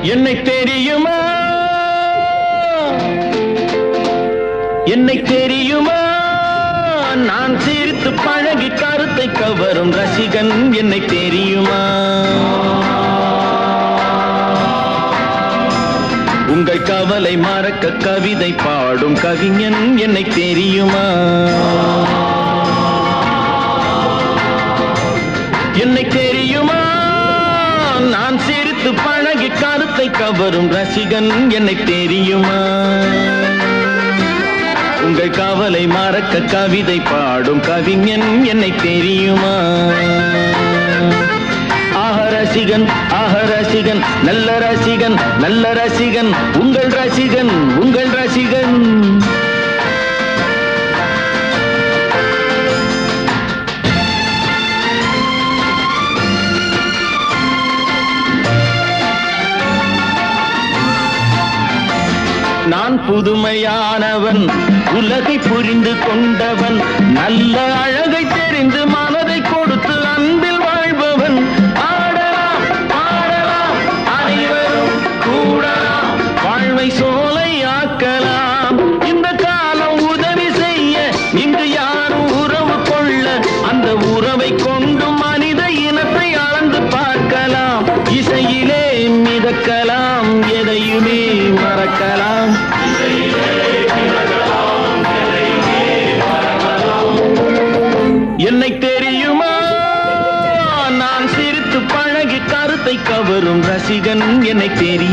என்னை தெரியுமா என்னை தெரியுமா நான் சிரித்து பழகி கருத்தை கவரும் ரசிகன் என்னை தெரியுமா உங்கள் கவலை மறக்க கவிதை பாடும் கவிஞன் என்னை தெரியுமா என்னை தெரியுமா நான் சிரித்து பழகி கருத்தை கவரும் ரசிகன் என்னை தெரியுமா உங்கள் கவலை மறக்க கவிதை பாடும் கவிஞன் என்னை தெரியுமா ரசிகன் ரசிகன் நல்ல ரசிகன் நல்ல ரசிகன் உங்கள் ரசிகன் உங்கள் ரசிகன் நான் புதுமையானவன் உலகை புரிந்து கொண்டவன் நல்ல அழகை தெரிந்து மனதை கொடுத்து அன்பில் வாழ்பவன் ஆடலாம் பாடலாம் அனைவரும் கூடலாம் வாழ்வை சோலை ஆக்கலாம் இந்த காலம் உதவி செய்ய இங்கு யாரும் உறவு கொள்ள அந்த உறவை கொண்டு மனித இனத்தை அளந்து பார்க்கலாம் இசையிலே மிதக்கலாம் எதையுமே மறக்கலாம் என்னை தெரியுமா நான் சிரித்து பழகி கருத்தை கவரும் ரசிகன் என்னை தெரியும்